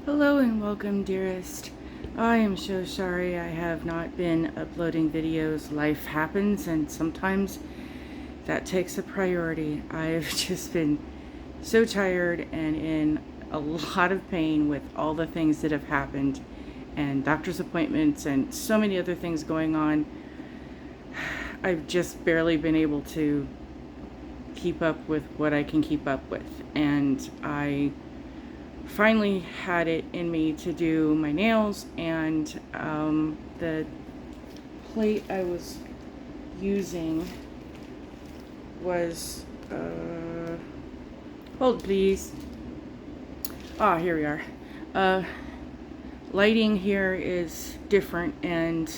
Hello and welcome, dearest. I am so sorry I have not been uploading videos. Life happens and sometimes that takes a priority. I've just been so tired and in a lot of pain with all the things that have happened and doctor's appointments and so many other things going on. I've just barely been able to keep up with what I can keep up with, and I finally had it in me to do my nails, and the plate I was using was hold please. Here we are. Lighting here is different, and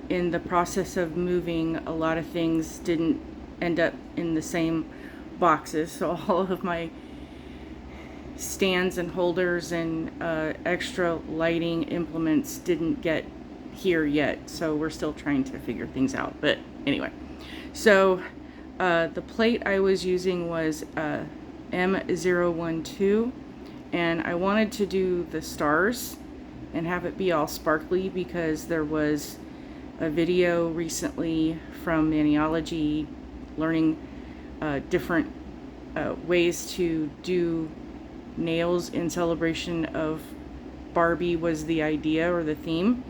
in the process of moving, a lot of things didn't end up in the same boxes, so all of my stands and holders and extra lighting implements didn't get here yet, so we're still trying to figure things out. But anyway, so the plate I was using was M012, and I wanted to do the stars and have it be all sparkly because there was a video recently from Maniology learning different ways to do nails in celebration of Barbie was the idea or the theme,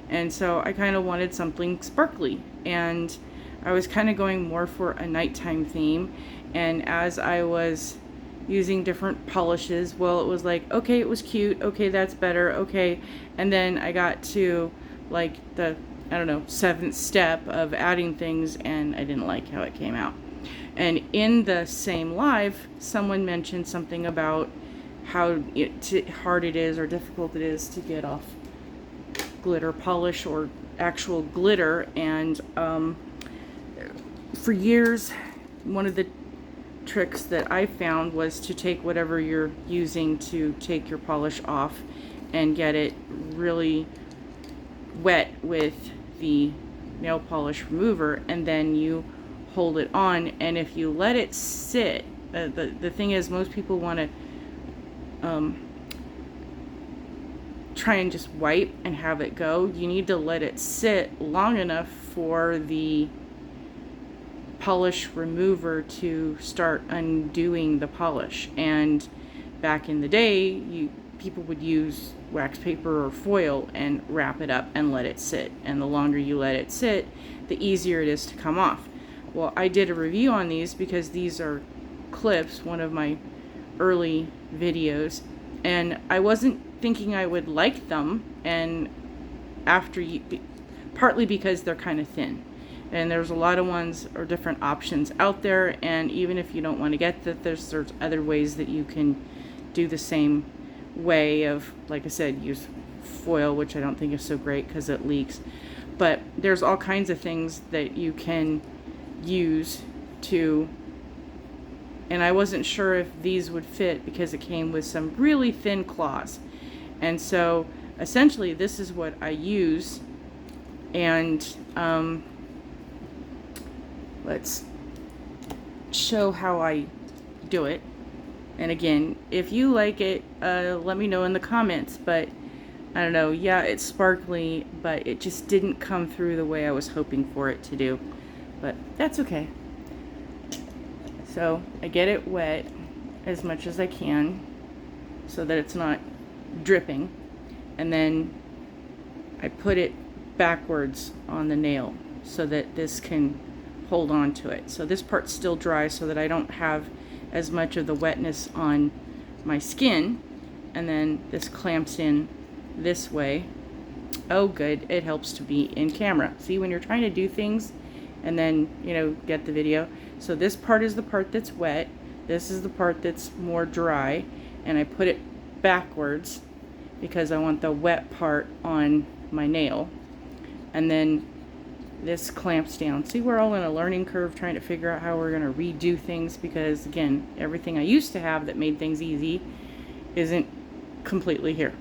and so I kind of wanted something sparkly, and I was kind of going more for a nighttime theme. And as I was using different polishes, well, it was like, okay, it was cute, okay, that's better, okay, and then I got to like the, I don't know, 7th step of adding things, and I didn't like how it came out. And in the same live, someone mentioned something about how hard it is or difficult it is to get off glitter polish or actual glitter. And for years, one of the tricks that I found was to take whatever you're using to take your polish off and get it really wet with the nail polish remover, and then you hold it on. And if you let it sit, the thing is, most people want to try and just wipe and have it go. You need to let it sit long enough for the polish remover to start undoing the polish. And back in the day, people would use wax paper or foil and wrap it up and let it sit, and the longer you let it sit, the easier it is to come off. Well, I did a review on these because these are clips, one of my early videos, and I wasn't thinking I would like them, and partly because they're kind of thin, and there's a lot of ones or different options out there, and even if you don't want to get that, there's other ways that you can do the same way of, like I said, use foil, which I don't think is so great because it leaks, but there's all kinds of things that you can use to, and I wasn't sure if these would fit because it came with some really thin claws. And so essentially this is what I use, and let's show how I do it. And again, if you like it, let me know in the comments. But I don't know, yeah, it's sparkly, but it just didn't come through the way I was hoping for it to do. But that's okay. So I get it wet as much as I can so that it's not dripping, and then I put it backwards on the nail so that this can hold on to it. So this part's still dry so that I don't have as much of the wetness on my skin, and then this clamps in this way. Oh good, it helps to be in camera. See, when you're trying to do things and then, you know, get the video. So this part is the part that's wet, this is the part that's more dry, and I put it backwards because I want the wet part on my nail, and then this clamps down. See, we're all in a learning curve trying to figure out how we're going to redo things, because again, everything I used to have that made things easy isn't completely here.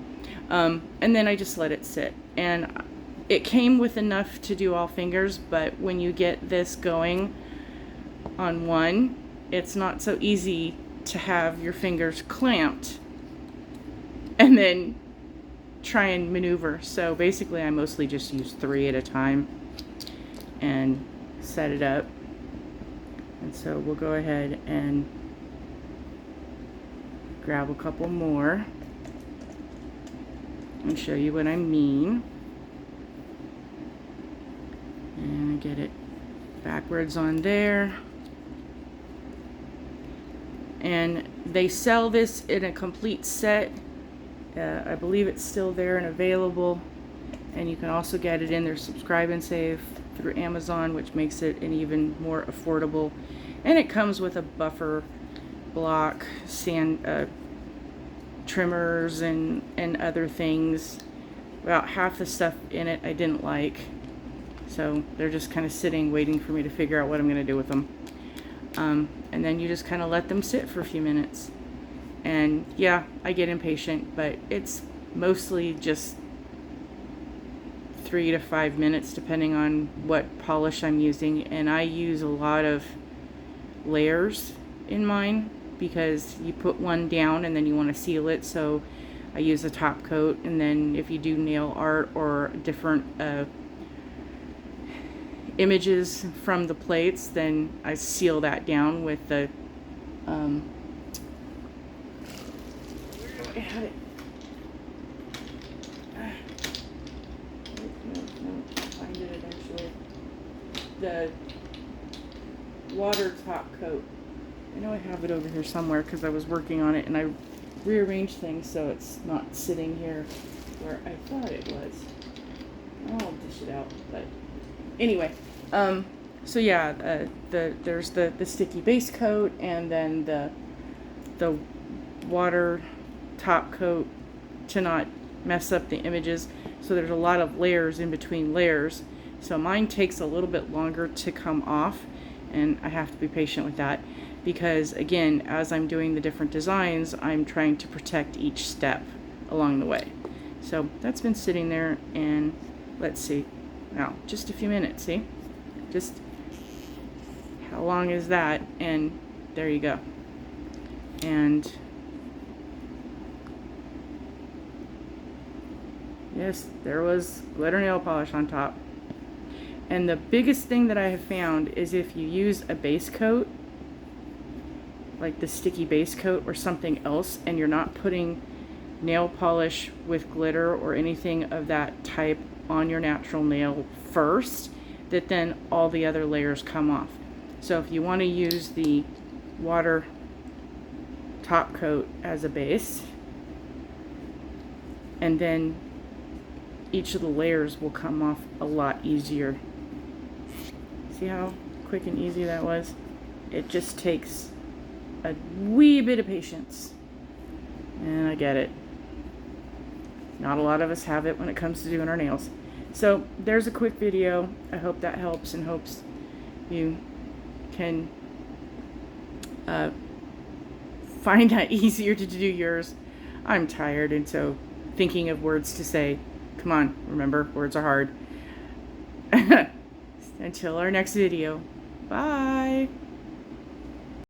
And then I just let it sit, and it came with enough to do all fingers, but when you get this going on one, it's not so easy to have your fingers clamped and then try and maneuver. So basically I mostly just use 3 at a time and set it up. And so we'll go ahead and grab a couple more and show you what I mean. And get it backwards on there. And they sell this in a complete set. I believe it's still there and available. And you can also get it in their Subscribe and Save through Amazon, which makes it an even more affordable. And it comes with a buffer block, sand trimmers, and other things. About half the stuff in it I didn't like. So they're just kind of sitting, waiting for me to figure out what I'm going to do with them. And then you just kind of let them sit for a few minutes. And yeah, I get impatient, but it's mostly just 3 to 5 minutes depending on what polish I'm using. And I use a lot of layers in mine because you put one down and then you want to seal it. So I use a top coat, and then if you do nail art or different images from the plates, then I seal that down with the where do I have it? No, I'll find it eventually. The water top coat. I know I have it over here somewhere because I was working on it and I rearranged things so it's not sitting here where I thought it was. I'll dish it out, but anyway, so yeah, there's the sticky base coat, and then the water top coat to not mess up the images. So there's a lot of layers in between layers. So mine takes a little bit longer to come off, and I have to be patient with that because, again, as I'm doing the different designs, I'm trying to protect each step along the way. So that's been sitting there, and let's see. Now, just a few minutes, see? Just how long is that? And there you go. And yes, there was glitter nail polish on top. And the biggest thing that I have found is if you use a base coat, like the sticky base coat or something else, and you're not putting nail polish with glitter or anything of that type on your natural nail first, that then all the other layers come off. So if you want to use the water top coat as a base, and then each of the layers will come off a lot easier. See how quick and easy that was? It just takes a wee bit of patience. And I get it. Not a lot of us have it when it comes to doing our nails. So there's a quick video. I hope that helps, and hopes you can find that easier to do yours. I'm tired, and so thinking of words to say. Come on, remember, words are hard. Until our next video. Bye.